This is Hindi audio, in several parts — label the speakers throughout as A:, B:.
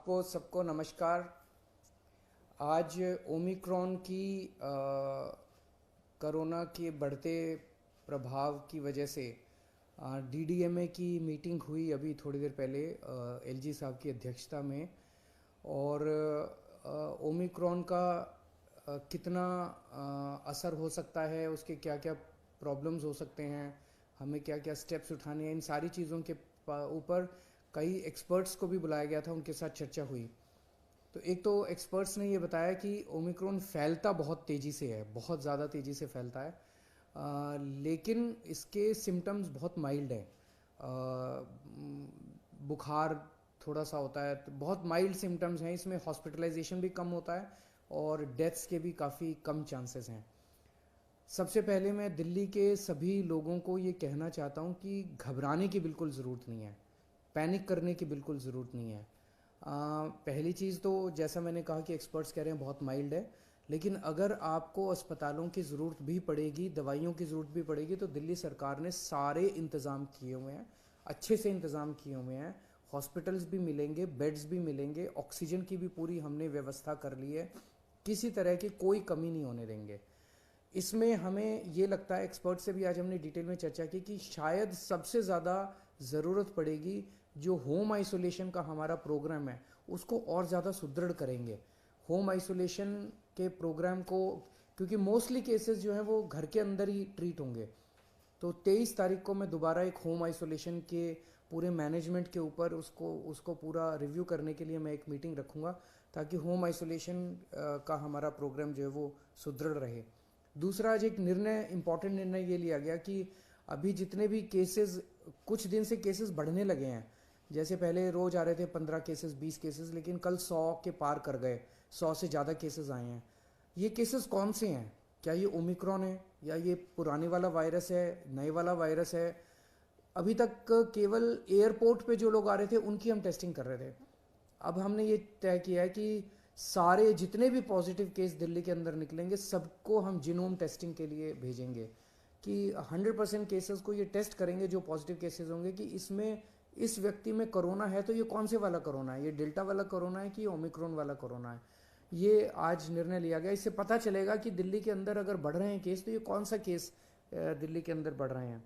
A: आपको सबको नमस्कार। आज ओमिक्रॉन की कोरोना के बढ़ते प्रभाव की वजह से डीडीएमए की मीटिंग हुई अभी थोड़ी देर पहले एलजी साहब की अध्यक्षता में। और ओमिक्रॉन का कितना असर हो सकता है, उसके क्या क्या प्रॉब्लम्स हो सकते हैं, हमें क्या क्या स्टेप्स उठाने हैं, इन सारी चीज़ों के ऊपर कई एक्सपर्ट्स को भी बुलाया गया था, उनके साथ चर्चा हुई। तो एक तो एक्सपर्ट्स ने ये बताया कि ओमिक्रॉन फैलता बहुत तेज़ी से है, बहुत ज़्यादा तेज़ी से फैलता है, लेकिन इसके सिम्टम्स बहुत माइल्ड हैं। बुखार थोड़ा सा होता है, तो बहुत माइल्ड सिम्टम्स हैं, इसमें हॉस्पिटलाइजेशन भी कम होता है और डेथ्स के भी काफ़ी कम चांसेस हैं। सबसे पहले मैं दिल्ली के सभी लोगों को ये कहना चाहता हूँ कि घबराने की बिल्कुल ज़रूरत नहीं है, पैनिक करने की बिल्कुल ज़रूरत नहीं है। पहली चीज़ तो जैसा मैंने कहा कि एक्सपर्ट्स कह रहे हैं बहुत माइल्ड है, लेकिन अगर आपको अस्पतालों की ज़रूरत भी पड़ेगी, दवाइयों की ज़रूरत भी पड़ेगी, तो दिल्ली सरकार ने सारे इंतज़ाम किए हुए हैं, अच्छे से इंतज़ाम किए हुए हैं। हॉस्पिटल्स भी मिलेंगे, बेड्स भी मिलेंगे, ऑक्सीजन की भी पूरी हमने व्यवस्था कर ली है, किसी तरह की कोई कमी नहीं होने देंगे। इसमें हमें ये लगता है, एक्सपर्ट से भी आज हमने डिटेल में चर्चा की, कि शायद सबसे ज़्यादा ज़रूरत पड़ेगी जो होम आइसोलेशन का हमारा प्रोग्राम है उसको और ज़्यादा सुदृढ़ करेंगे। होम आइसोलेशन के प्रोग्राम को, क्योंकि मोस्टली केसेस जो हैं वो घर के अंदर ही ट्रीट होंगे, तो 23 तारीख को मैं दोबारा एक होम आइसोलेशन के पूरे मैनेजमेंट के ऊपर उसको पूरा रिव्यू करने के लिए मैं एक मीटिंग रखूँगा, ताकि होम आइसोलेशन का हमारा प्रोग्राम जो है वो सुदृढ़ रहे। दूसरा, आज एक निर्णय, इम्पॉर्टेंट निर्णय ये लिया गया कि अभी जितने भी केसेस, कुछ दिन से केसेस बढ़ने लगे हैं, जैसे पहले रोज आ रहे थे 15 केसेस, 20 केसेस, लेकिन कल 100 के पार कर गए, 100 से ज़्यादा केसेस आए हैं। ये केसेस कौन से हैं? क्या ये ओमिक्रॉन है या ये पुराने वाला वायरस है, नए वाला वायरस है? अभी तक केवल एयरपोर्ट पे जो लोग आ रहे थे उनकी हम टेस्टिंग कर रहे थे। अब हमने ये तय किया है कि सारे जितने भी पॉजिटिव केस दिल्ली के अंदर निकलेंगे सबको हम जीनोम टेस्टिंग के लिए भेजेंगे, कि 100% केसेस को ये टेस्ट करेंगे जो पॉजिटिव केसेस होंगे, कि इसमें इस व्यक्ति में कोरोना है तो ये कौन से वाला कोरोना है, ये डेल्टा वाला कोरोना है कि ओमिक्रॉन वाला कोरोना है। ये आज निर्णय लिया गया। इससे पता चलेगा कि दिल्ली के अंदर अगर बढ़ रहे हैं केस तो ये कौन सा केस दिल्ली के अंदर बढ़ रहे हैं।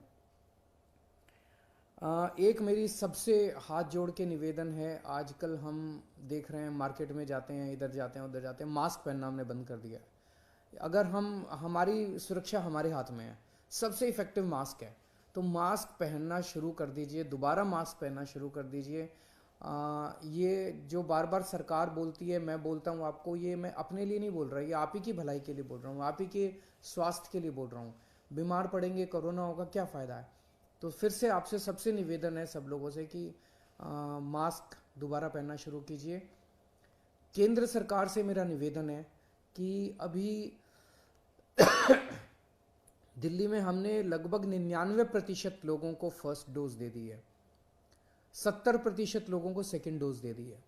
A: एक मेरी सबसे हाथ जोड़ के निवेदन है, आजकल हम देख रहे हैं मार्केट में जाते हैं, इधर जाते हैं उधर जाते हैं, मास्क पहनना हमने बंद कर दिया है। अगर हमारी सुरक्षा हमारे हाथ में है, सबसे इफ़ेक्टिव मास्क है, तो मास्क पहनना शुरू कर दीजिए, दोबारा मास्क पहनना शुरू कर दीजिए। ये जो बार बार सरकार बोलती है, मैं बोलता हूँ आपको, ये मैं अपने लिए नहीं बोल रहा, ये आप ही की भलाई के लिए बोल रहा हूँ, आप ही के स्वास्थ्य के लिए बोल रहा हूँ। बीमार पड़ेंगे, कोरोना होगा, क्या फ़ायदा है? तो फिर से आपसे सबसे निवेदन है सब लोगों से कि मास्क दोबारा पहनना शुरू कीजिए। केंद्र सरकार से मेरा निवेदन है कि अभी दिल्ली में हमने लगभग 99% लोगों को फर्स्ट डोज दे दी है, 70% लोगों को सेकेंड डोज दे दी है।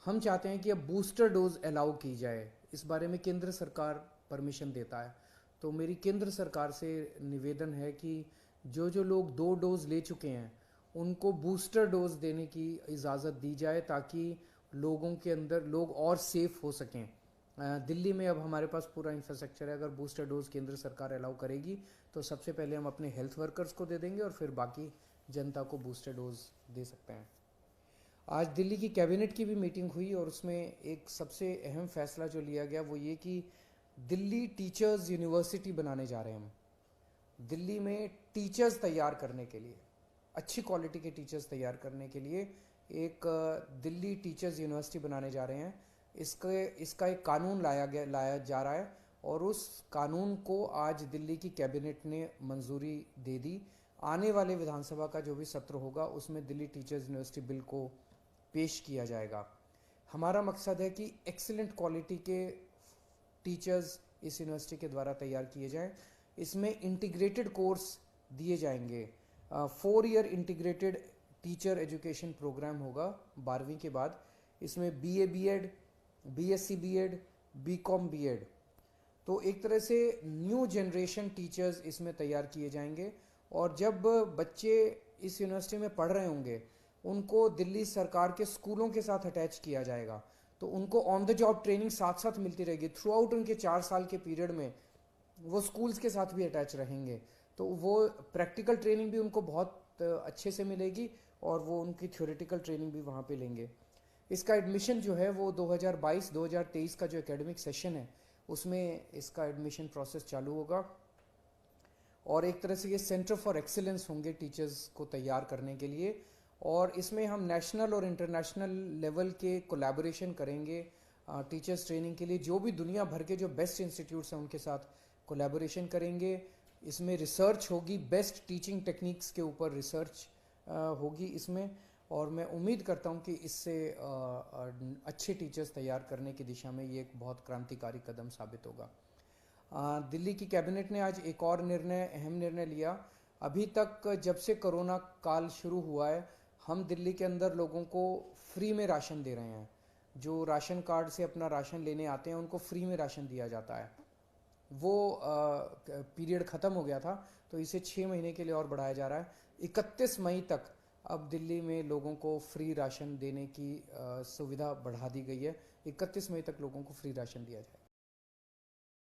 A: हम चाहते हैं कि अब बूस्टर डोज अलाउ की जाए, इस बारे में केंद्र सरकार परमिशन देता है। तो मेरी केंद्र सरकार से निवेदन है कि जो जो लोग 2 डोज ले चुके हैं उनको बूस्टर डोज देने की इजाज़त दी जाए, ताकि लोगों के अंदर लोग और सेफ हो सकें। दिल्ली में अब हमारे पास पूरा इंफ्रास्ट्रक्चर है, अगर बूस्टर डोज केंद्र सरकार अलाउ करेगी तो सबसे पहले हम अपने हेल्थ वर्कर्स को दे देंगे और फिर बाकी जनता को बूस्टर डोज दे सकते हैं। आज दिल्ली की कैबिनेट की भी मीटिंग हुई और उसमें एक सबसे अहम फैसला जो लिया गया वो ये कि दिल्ली टीचर्स यूनिवर्सिटी बनाने जा रहे हैं हम। दिल्ली में टीचर्स तैयार करने के लिए, अच्छी क्वालिटी के टीचर्स तैयार करने के लिए एक दिल्ली टीचर्स यूनिवर्सिटी बनाने जा रहे हैं। इसका एक कानून लाया जा रहा है और उस कानून को आज दिल्ली की कैबिनेट ने मंजूरी दे दी। आने वाले विधानसभा का जो भी सत्र होगा उसमें दिल्ली टीचर्स यूनिवर्सिटी बिल को पेश किया जाएगा। हमारा मकसद है कि एक्सीलेंट क्वालिटी के टीचर्स इस यूनिवर्सिटी के द्वारा तैयार किए जाएं। इसमें इंटीग्रेटेड कोर्स दिए जाएंगे। 4 year integrated teacher education programme होगा 12वीं के बाद। इसमें BA BEd, BSc BEd, BCom BEd, तो एक तरह से न्यू जनरेशन टीचर्स इसमें तैयार किए जाएंगे। और जब बच्चे इस यूनिवर्सिटी में पढ़ रहे होंगे उनको दिल्ली सरकार के स्कूलों के साथ अटैच किया जाएगा। तो उनको ऑन द जॉब ट्रेनिंग साथ साथ मिलती रहेगी थ्रू आउट उनके 4 साल के पीरियड में। वो स्कूल्स के साथ भी अटैच रहेंगे, तो वो प्रैक्टिकल ट्रेनिंग भी उनको बहुत अच्छे से मिलेगी और वो उनकी थ्योरेटिकल ट्रेनिंग भी वहाँ पे लेंगे। इसका एडमिशन जो है वो 2022-2023 का जो एकेडमिक सेशन है उसमें इसका एडमिशन प्रोसेस चालू होगा। और एक तरह से ये सेंटर फॉर एक्सीलेंस होंगे टीचर्स को तैयार करने के लिए। और इसमें हम नेशनल और इंटरनेशनल लेवल के कोलैबोरेशन करेंगे टीचर्स ट्रेनिंग के लिए। जो भी दुनिया भर के जो बेस्ट इंस्टीट्यूट्स हैं उनके साथ कोलैबोरेशन करेंगे। इसमें रिसर्च होगी, बेस्ट टीचिंग टेक्निक्स के ऊपर रिसर्च होगी इसमें। और मैं उम्मीद करता हूँ कि इससे अच्छे टीचर्स तैयार करने की दिशा में ये एक बहुत क्रांतिकारी कदम साबित होगा। दिल्ली की कैबिनेट ने आज एक और अहम निर्णय लिया। अभी तक जब से कोरोना काल शुरू हुआ है, हम दिल्ली के अंदर लोगों को फ्री में राशन दे रहे हैं। जो राशन कार्ड से अपना राशन लेने आते हैं उनको फ्री में राशन दिया जाता है। वो पीरियड ख़त्म हो गया था, तो इसे 6 महीने के लिए और बढ़ाया जा रहा है। 31 मई तक अब दिल्ली में लोगों को फ्री राशन देने की सुविधा बढ़ा दी गई है। 31 मई तक लोगों को फ्री राशन दिया जाए।